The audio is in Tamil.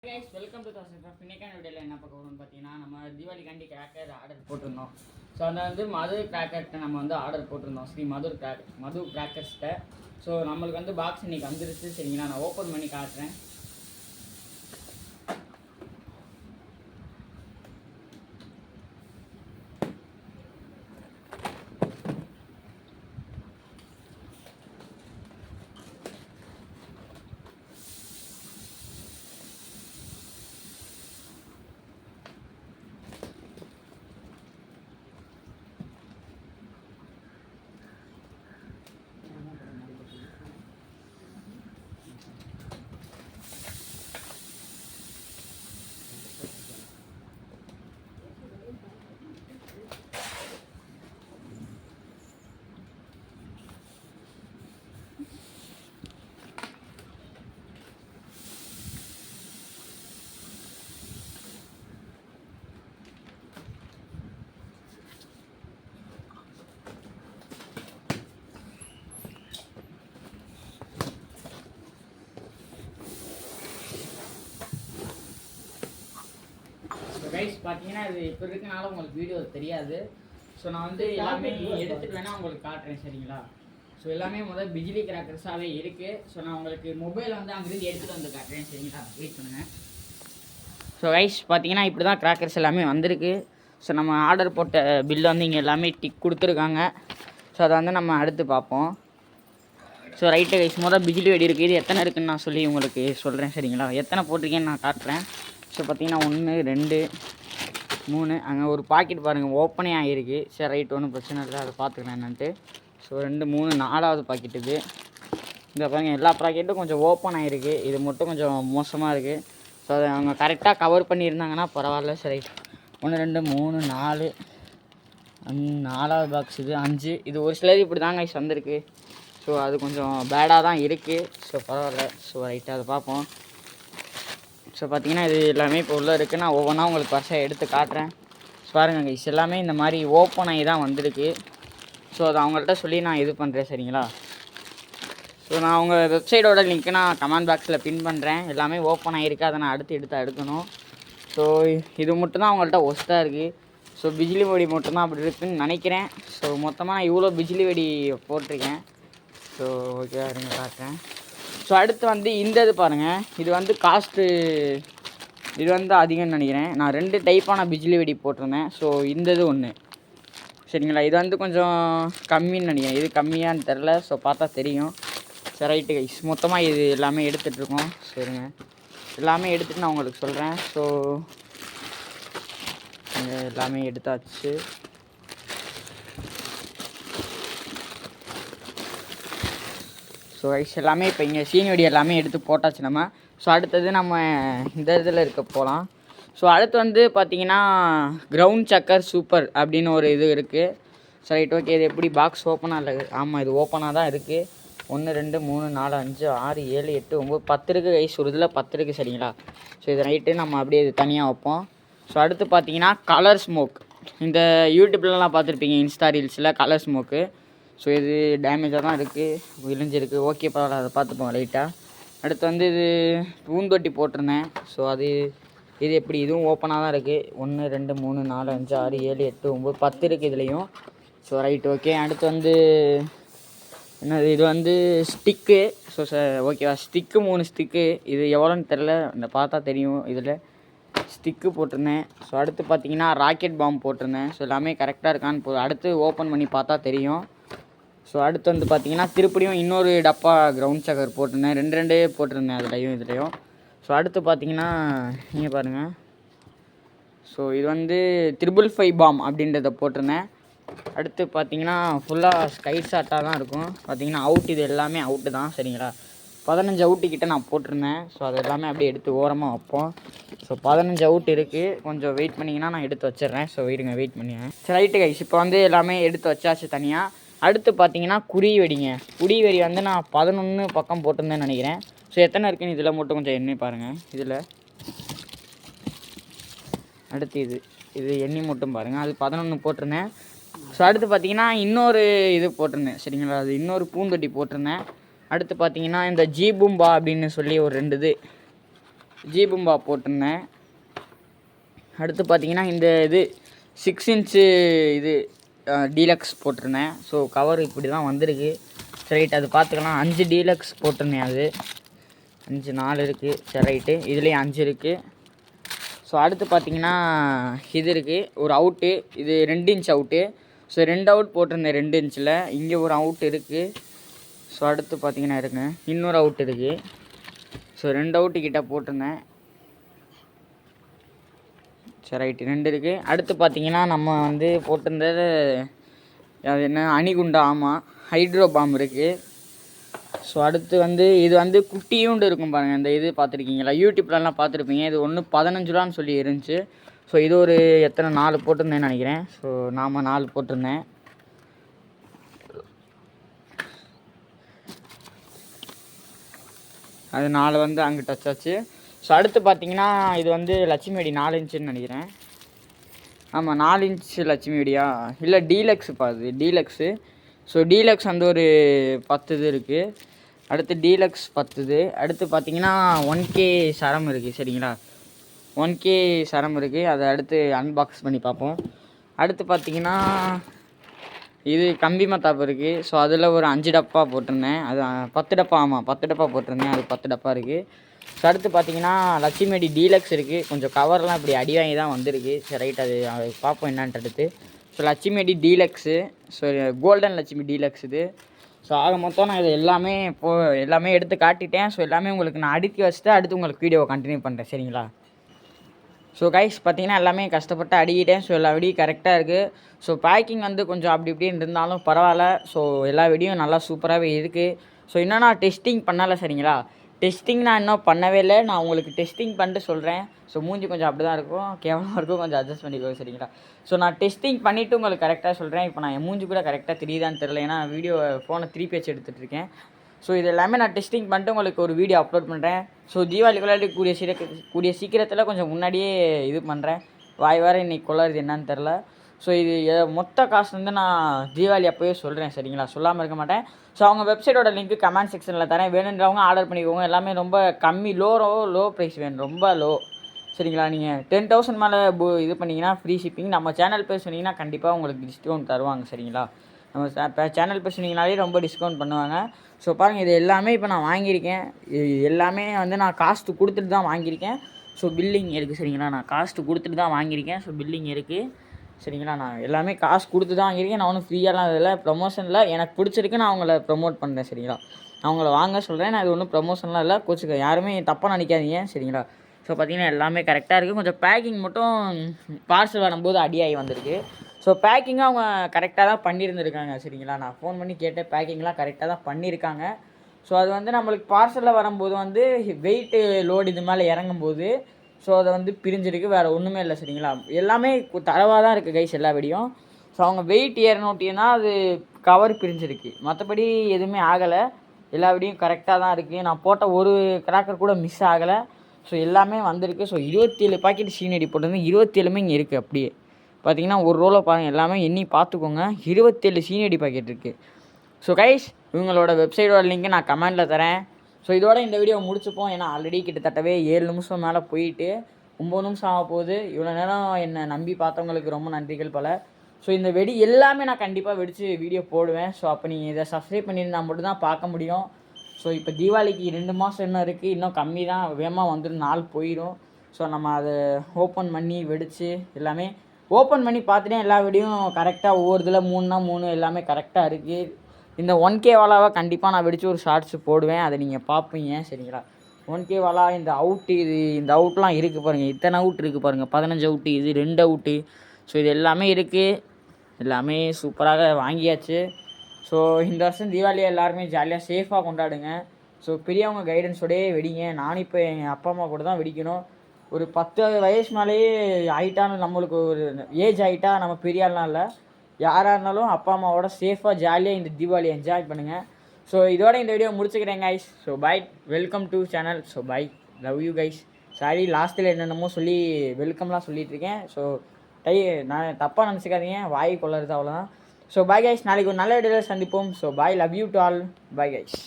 guys, welcome to Thousand Craft. இன்னைக்கான வீடியோவில் என்ன பார்க்க போகிறோம்னு பார்த்தீங்கன்னா, நம்ம தீபாவளிக்காண்டி கிராக்கர் ஆர்டர் போட்டிருந்தோம். ஸோ அந்த மது கிராக்கர்கிட்ட நம்ம ஆர்டர் போட்டிருந்தோம், ஸ்ரீ மது கிராக்கர்ஸ்கிட்ட. ஸோ நம்மளுக்கு பாக்ஸ் இன்னைக்கு வந்துருச்சு. சரிங்களா, நான் ஓப்பன் பண்ணி காட்டுறேன். கைஸ் பார்த்தீங்கன்னா இது இப்போ இருக்கனால உங்களுக்கு வீடியோ தெரியாது. ஸோ நான் எல்லாமே எடுத்துகிட்டு வேணால் உங்களுக்கு காட்டுறேன். சரிங்களா, ஸோ எல்லாமே பிஜிலி கிராக்கர்ஸாகவே இருக்குது. ஸோ நான் உங்களுக்கு மொபைல் அங்கேருந்து எடுத்துகிட்டு வந்து காட்டுறேன். சரிங்களா, வெயிட் பண்ணுங்கள். ஸோ கைஸ் பார்த்தீங்கன்னா இப்படி தான் கிராக்கர்ஸ் எல்லாமே வந்திருக்கு. ஸோ நம்ம ஆர்டர் போட்ட பில்லு இங்கே எல்லாமே டிக் கொடுத்துருக்காங்க. ஸோ அதை நம்ம அடுத்து பார்ப்போம். ஸோ ரைட்டு கைஸ், பிஜிலி வெடி இருக்குது. இது எத்தனை இருக்குதுன்னு நான் சொல்லி உங்களுக்கு சொல்கிறேன். சரிங்களா, எத்தனை போட்டிருக்கேன்னு நான் காட்டுறேன். ஸோ பார்த்தீங்கன்னா 1 2 3 அங்கே ஒரு பாக்கெட் பாருங்கள் ஓப்பனே ஆகிருக்கு. சரி ரைட், ஒன்றும் பிரச்சனை இல்லை, அதை பார்த்துக்கலாம் என்னன்ட்டு. ஸோ 2 3 4வது பாக்கெட் இது. இந்த பாருங்கள் எல்லா பாக்கெட்டும் கொஞ்சம் ஓப்பன் ஆகிருக்கு. இது மட்டும் கொஞ்சம் மோசமாக இருக்குது. ஸோ அதை அவங்க கரெக்டாக கவர் பண்ணியிருந்தாங்கன்னா பரவாயில்ல. சரி, 1 2 3 4 4வது பாக்ஸ் இது 5. இது ஒரு சிலர் இப்படி தாங்க வந்திருக்கு. ஸோ அது கொஞ்சம் பேடாக தான் இருக்குது. ஸோ பரவாயில்ல. ஸோ ரைட்டாக அதை பார்ப்போம். ஸோ பார்த்தீங்கன்னா இது எல்லாமே இப்போ உள்ளே இருக்குது. நான் ஒவ்வொன்றா உங்களுக்கு வருஷம் எடுத்து காட்டுறேன். ஸோ பாருங்கள் கைஸ், எல்லாமே இந்த மாதிரி ஓப்பன் ஆகி தான் வந்திருக்கு. ஸோ அதை அவங்கள்ட்ட சொல்லி நான் இது பண்ணுறேன். சரிங்களா, ஸோ நான் அவங்க வெப்சைட்டோட லிங்க்கு நான் கமெண்ட் பாக்ஸில் பின் பண்ணுறேன். எல்லாமே ஓப்பன் ஆகிருக்கு, அதை நான் அடுத்து எடுக்கணும். ஸோ இது மட்டும் தான் அவங்கள்ட்ட ஒஸ்ட்டாக இருக்குது. ஸோ பிஜிலி வெடி மட்டும்தான் அப்படி இருக்குதுன்னு நினைக்கிறேன். ஸோ மொத்தமாக நான் இவ்வளோ பிஜிலி வெடி போட்டிருக்கேன். ஸோ ஓகே, இருங்க காட்டுறேன். ஸோ அடுத்து இந்த இது பாருங்கள், இது காஸ்ட்டு இது அதிகம்னு நினைக்கிறேன். நான் 2 டைப்பான பிஜிலி வெடி போட்டிருந்தேன். ஸோ இந்த இது ஒன்று. சரிங்களா, இது கொஞ்சம் கம்மின்னு நினைக்கிறேன். இது கம்மியான்னு தெரில. ஸோ பார்த்தா தெரியும். சரி ரைட்டு கைஸ், மொத்தமாக இது எல்லாமே எடுத்துகிட்ருக்கோம். சரிங்க, எல்லாமே எடுத்துகிட்டு நான் உங்களுக்கு சொல்கிறேன். ஸோ எல்லாமே எடுத்தாச்சு. ஸோ ரைஸ் எல்லாமே இப்போ இங்கே சீனி வெடி எல்லாமே எடுத்து போட்டாச்சு நம்ம. ஸோ அடுத்தது நம்ம இந்த இதில் இருக்க போகலாம். ஸோ அடுத்து பார்த்திங்கன்னா கிரவுண்ட் சக்கர் சூப்பர் அப்படின்னு ஒரு இது இருக்குது. ஸோ ரைட் ஓகே, இது எப்படி பாக்ஸ் ஓப்பனாக இல்லை? ஆமாம், இது ஓப்பனாக தான் இருக்குது. 1 2 3 4 5 6 7 8 9 10 இருக்குது கைஸ். ஒரு இதில் 10 இருக்குது. சரிங்களா, ஸோ இது ரைட்டு நம்ம அப்படியே இது தனியாக வைப்போம். ஸோ அடுத்து பார்த்திங்கன்னா கலர் ஸ்மோக். இந்த யூடியூப்லலாம் பார்த்துருப்பீங்க, இன்ஸ்டா ரீல்ஸில் கலர் ஸ்மோக்கு. ஸோ இது டேமேஜாக தான் இருக்குது, விழிஞ்சிருக்கு. ஓகே பரவாயில்ல, அதை பார்த்துப்போம் லைட்டாக. அடுத்து இது பூந்தொட்டி போட்டிருந்தேன். ஸோ இது எப்படி? இதுவும் ஓப்பனாக தான் இருக்குது. 1 2 3 4 5 6 7 8 9 10 இருக்குது இதுலேயும். So right okay. அடுத்து என்னது? இது ஸ்டிக்கு. ஸோ ஓகேவா, ஸ்டிக்கு 3 ஸ்டிக்கு. இது எவ்வளோன்னு தெரில, இந்த பார்த்தா தெரியும். இதில் ஸ்டிக்கு போட்டிருந்தேன். ஸோ அடுத்து பார்த்திங்கன்னா ராக்கெட் பாம் போட்டிருந்தேன். ஸோ எல்லாமே கரெக்டாக இருக்கான்னு அடுத்து ஓப்பன் பண்ணி பார்த்தா தெரியும். ஸோ அடுத்து பார்த்திங்கன்னா திருப்படியும் இன்னொரு டப்பா கிரவுண்ட் சக்கர் போட்டிருந்தேன். 2 போட்டிருந்தேன் இதுலேயும். ஸோ அடுத்து பார்த்திங்கன்னா நீங்கள் பாருங்கள். ஸோ இது 555 பாம் அப்படின்றத போட்டிருந்தேன். அடுத்து பார்த்திங்கன்னா ஃபுல்லாக ஸ்கை ஷாட்டாக தான் இருக்கும். பார்த்திங்கன்னா அவுட், இது எல்லாமே அவுட்டு தான். சரிங்களா, 15 அவுட்டுக்கிட்ட நான் போட்டிருந்தேன். ஸோ அது எல்லாமே அப்படியே எடுத்து ஓரமாக வைப்போம். ஸோ 15 அவுட் இருக்குது. கொஞ்சம் வெயிட் பண்ணிங்கன்னா நான் எடுத்து வச்சிடுறேன். ஸோ வெயிட் பண்ணுங்க. சரி ரைட்டு கைஸ், இப்போ எல்லாமே எடுத்து வச்சாச்சு தனியாக. அடுத்து பார்த்திங்கன்னா குடி வெடிங்க. குடி வெடி நான் 11 பக்கம் போட்டிருந்தேன்னு நினைக்கிறேன். ஸோ எத்தனை இருக்குன்னு இதில் மட்டும் கொஞ்சம் எண்ணி பாருங்கள். இதில் அடுத்து இது எண்ணி மட்டும் பாருங்கள். அது 11 போட்டிருந்தேன். ஸோ அடுத்து பார்த்திங்கன்னா இன்னொரு இது போட்டிருந்தேன். சரிங்களா, அது இன்னொரு பூந்தொட்டி போட்டிருந்தேன். அடுத்து பார்த்திங்கன்னா இந்த ஜீபூம்பா அப்படின்னு சொல்லி ஒரு 2 ஜீபும்பா போட்டிருந்தேன். அடுத்து பார்த்தீங்கன்னா இந்த இது 6 இன்ச்சு இது டீலக்ஸ் போட்டிருந்தேன். ஸோ கவர் இப்படி தான் வந்திருக்கு. ரைட், அது பார்த்துக்கலாம். 5 டீலக்ஸ் போட்டிருந்தேன். அது 5 4 இருக்குது. சரி ரைட்டு, இதுலேயும் 5 இருக்குது. ஸோ அடுத்து பார்த்தீங்கன்னா இது இருக்குது, ஒரு அவுட்டு. இது 2 இன்ச் அவுட்டு. ஸோ 2 அவுட் போட்டிருந்தேன் 2 இன்ச்சில். இங்கே ஒரு அவுட் இருக்குது. ஸோ அடுத்து பார்த்தீங்கன்னா இருக்குங்க, இன்னொரு அவுட் இருக்குது. ஸோ 2 அவுட்டு கிட்ட போட்டிருந்தேன். சரி ரைட்டு, 2 இருக்குது. அடுத்து பார்த்தீங்கன்னா நம்ம வந்து போட்டிருந்தது அது என்ன, அணிகுண்டா. ஆமாம், ஹைட்ரோ பாம் இருக்குது. ஸோ அடுத்து வந்து இது வந்து குட்டியூண்டு இருக்கும் பாருங்கள். இந்த இது பார்த்துருக்கீங்களா, யூடியூப்லலாம் பார்த்துருப்பீங்க. இது ஒன்று 15 ரூபான்னு சொல்லி இருந்துச்சு. ஸோ இது ஒரு எத்தனை 4 போட்டிருந்தேன்னு நினைக்கிறேன். ஸோ நாம் 4 போட்டிருந்தேன். அது 4 வந்து அங்கே டச் ஆச்சு. ஸோ அடுத்து பார்த்தீங்கன்னா இது வந்து லட்சுமி வெடி 4 இன்ச்சுன்னு நினைக்கிறேன். ஆமாம், 4 இன்ச்சு லட்சுமி வெடியா, இல்லை டீலக்ஸுப்பா, அது டீலக்ஸு. ஸோ டீலக்ஸ் வந்து ஒரு 10 இது இருக்குது. அடுத்து டீலக்ஸ் 10 இது. அடுத்து பார்த்தீங்கன்னா 1K சரம் இருக்குது. சரிங்களா, 1K சரம் இருக்குது. அதை அடுத்து அன்பாக்ஸ் பண்ணி பார்ப்போம். அடுத்து பார்த்தீங்கன்னா இது கம்பி மத்தாப்பு இருக்குது. ஸோ அதில் ஒரு 5 டப்பா போட்டிருந்தேன். அது 10 டப்பா. ஆமாம், 10 டப்பா போட்டிருந்தேன். அது 10 டப்பா இருக்குது. ஸோ அடுத்து பார்த்தீங்கன்னா லட்சுமி வெடி டீலக்ஸ் இருக்குது. கொஞ்சம் கவர்லாம் இப்படி அடி வாங்கி தான் வந்திருக்கு. சரி ரைட், அது பார்ப்போம் என்னான்ட்டு அடுத்து. ஸோ லட்சுமி வெடி deluxe. So golden Lakshmi deluxe இது. ஸோ ஆக மொத்தம் நான் இது எல்லாமே எடுத்து காட்டிட்டேன். ஸோ எல்லாமே உங்களுக்கு நான் அடுக்கி வச்சுட்டு அடுத்து உங்களுக்கு வீடியோவை கண்டினியூ பண்ணுறேன். சரிங்களா. ஸோ கைஸ் பார்த்தீங்கன்னா எல்லாமே கஷ்டப்பட்டு அடிக்கிட்டேன். ஸோ எல்லா வீடியும் கரெக்டாக இருக்குது. ஸோ பேக்கிங் வந்து கொஞ்சம் அப்படி இப்படின்னு இருந்தாலும் பரவாயில்ல. ஸோ எல்லா வீடியும் நல்லா சூப்பராகவே இருக்குது. ஸோ இன்னும் நான் டெஸ்டிங் பண்ணலை. சரிங்களா, டெஸ்டிங் நான் இன்னும் பண்ணவே இல்லை. நான் உங்களுக்கு டெஸ்டிங் பண்ணிட்டு சொல்கிறேன். ஸோ மூஞ்சி கொஞ்சம் அப்படி தான் இருக்கும், கேவலமாக இருக்கும், கொஞ்சம் அட்ஜஸ்ட் பண்ணிக்கோங்க. சரிங்களா. ஸோ நான் டெஸ்டிங் பண்ணிவிட்டு உங்களுக்கு கரெக்டாக சொல்கிறேன். இப்போ நான் என் மூஞ்சி கூட கரெக்டாக தெரியுதான்னு தெரில, ஏன்னா வீடியோ ஃபோனை திருப்பி வச்சு எடுத்துகிட்ருக்கேன். ஸோ இது எல்லாமே நான் டெஸ்டிங் பண்ணிட்டு உங்களுக்கு ஒரு வீடியோ அப்லோட் பண்ணுறேன். ஸோ தீபாவளிக்குள்ளாடி கூடிய சீக்கிரத்தில் கொஞ்சம் முன்னாடியே இது பண்ணுறேன். வாரம் இன்றைக்கி கொள்ளாது என்னன்னு தெரில. ஸோ இது மொத்த காசு வந்து நான் தீபாவளி அப்போயே சொல்கிறேன். சரிங்களா, சொல்லாமல் இருக்க மாட்டேன். ஸோ அவங்க வெப்சைட்டோட லிங்க்கு கமெண்ட் செக்ஷனில் தரேன். வேணுன்றவங்க ஆர்டர் பண்ணிக்கோங்க. எல்லாமே ரொம்ப கம்மி, லோ ப்ரைஸ் வேணும், ரொம்ப லோ. சரிங்களா, நீங்கள் 10,000 மேலே இது பண்ணிங்கன்னா ஃப்ரீ ஷிப்பிங். நம்ம சேனல் பேர் சொன்னீங்கன்னா கண்டிப்பாக உங்களுக்கு டிஸ்கவுண்ட் தருவாங்க. சரிங்களா, நம்ம சேனல் பேர் சொன்னீங்கனாலே ரொம்ப டிஸ்கவுண்ட் பண்ணுவாங்க. ஸோ பாருங்கள், இது எல்லாமே இப்போ நான் வாங்கியிருக்கேன். எல்லாமே வந்து நான் காஸ்ட்டு கொடுத்துட்டு தான் வாங்கியிருக்கேன். ஸோ பில்லிங் இருக்குது. சரிங்களா, நான் காஸ்ட்டு கொடுத்துட்டு தான் வாங்கியிருக்கேன். ஸோ பில்லிங் இருக்குது. சரிங்களா, நான் எல்லாமே காசு கொடுத்து தான் வாங்கியிருக்கேன். நான் ஒன்றும் ஃப்ரீயாலாம் இதில் ப்ரொமோஷனில் எனக்கு பிடிச்சிருக்கு, நான் அவங்கள ப்ரொமோட் பண்ணுறேன். சரிங்களா, அவங்கள வாங்க சொல்கிறேன். நான் இது ஒன்றும் ப்ரொமோஷன்லாம் இல்லை, கோச்சுக்க யாருமே தப்பாக நினைக்காதீங்க. சரிங்களா. ஸோ பார்த்திங்கன்னா எல்லாமே கரெக்டாக இருக்குது. கொஞ்சம் பேக்கிங் மட்டும் பார்சல் வரும்போது அடியாகி வந்திருக்கு. ஸோ பேக்கிங்காக அவங்க கரெக்டாக தான் பண்ணியிருந்துருக்காங்க. சரிங்களா, நான் ஃபோன் பண்ணி கேட்டேன், பேக்கிங்லாம் கரெக்டாக தான் பண்ணியிருக்காங்க. ஸோ அது வந்து நம்மளுக்கு பார்சலில் வரும்போது வந்து வெயிட்டு லோடு இது மேலே இறங்கும்போது ஸோ அதை வந்து பிரிஞ்சிருக்கு, வேறு ஒன்றுமே இல்லை. சரிங்களா, எல்லாமே தரவாக தான் இருக்குது கைஸ் எல்லா வீடியும். ஸோ அவங்க வெயிட் ஏறனோட்டினா அது கவர் பிரிஞ்சிருக்கு, மற்றபடி எதுவுமே ஆகலை. எல்லா வீடியும் கரெக்டாக தான் இருக்குது. நான் போட்ட ஒரு கிராக்கர் கூட மிஸ் ஆகலை. ஸோ எல்லாமே வந்திருக்கு. ஸோ 27 பாக்கெட் சீனடி போட்டிருந்து 27மே இங்கே இருக்குது. அப்படியே பார்த்தீங்கன்னா ஒரு ரோலை பாருங்கள், எல்லாமே எண்ணி பார்த்துக்கோங்க. 27 சீனடி பாக்கெட் இருக்குது. ஸோ கைஸ் இவங்களோட வெப்சைட்டோட லிங்க்கு நான் கமெண்டில் தரேன். ஸோ இதோட இந்த வீடியோ முடிச்சுப்போம். ஏன்னா ஆல்ரெடி கிட்டத்தட்டவே 7 நிமிஷம் மேலே போயிட்டு 9 நிமிஷம் ஆக போகுது. இவ்வளோ நேரம் என்னை நம்பி பார்த்தவங்களுக்கு ரொம்ப நன்றிகள் பல. ஸோ இந்த வெடி எல்லாமே நான் கண்டிப்பாக வெடித்து வீடியோ போடுவேன். ஸோ அப்போ நீங்கள் இதை சப்ஸ்கிரைப் பண்ணியிருந்தா மட்டும்தான் பார்க்க முடியும். ஸோ இப்போ தீபாவளிக்கு 2 மாதம் இன்னும் இருக்குது, இன்னும் கம்மி தான், வேகமாக வந்துடும், நாள் போயிடும். ஸோ நம்ம அதை ஓப்பன் பண்ணி வெடித்து எல்லாமே ஓப்பன் பண்ணி பார்த்துட்டேன். எல்லா வீடியும் கரெக்டாக ஒவ்வொரு இதில் 3னா 3 எல்லாமே கரெக்டாக இருக்குது. இந்த 1K வாலாவை கண்டிப்பாக நான் வெடித்து ஒரு ஷார்ட்ஸ் போடுவேன், அதை நீங்கள் பார்ப்பீங்க. சரிங்களா, 1K வாலா இந்த அவுட்டு, இந்த அவுட்லாம் இருக்குது பாருங்கள், இத்தனை அவுட் இருக்குது பாருங்கள், 15 அவுட்டு, இது 2 அவுட்டு. ஸோ இது எல்லாமே இருக்குது, எல்லாமே சூப்பராக வாங்கியாச்சு. ஸோ இந்த வருஷம் தீபாவளியை எல்லாருமே ஜாலியாக சேஃபாக கொண்டாடுங்க. ஸோ பெரியவங்க கைடன்ஸோடையே வெடிங்க. நானும் இப்போ எங்கள் அப்பா அம்மா கூட தான் வெடிக்கணும். ஒரு 10 வயசு மேலேயே ஆகிட்டான்னு, நம்மளுக்கு ஒரு ஏஜ் ஆகிட்டா நம்ம பெரிய ஆள்லாம் இல்லை, யாராக இருந்தாலும் அப்பா அம்மாவோட சேஃபாக ஜாலியாக இந்த தீபாவளி என்ஜாய் பண்ணுங்கள். ஸோ இதோட இந்த வீடியோ முடிச்சுக்கிறேன் guys. So bye, welcome to channel. So bye, love you guys. Sorry லாஸ்ட்டில் என்னென்னமோ சொல்லி வெல்கம்லாம் சொல்லிகிட்ருக்கேன். ஸோ நான் தப்பாக நினச்சிக்காதீங்க, வாய் கொள்ளறது அவ்வளோதான். ஸோ பை கைஸ், நாளைக்கு ஒரு நல்ல வீடியோவில் சந்திப்போம். So bye, love you to all, bye guys.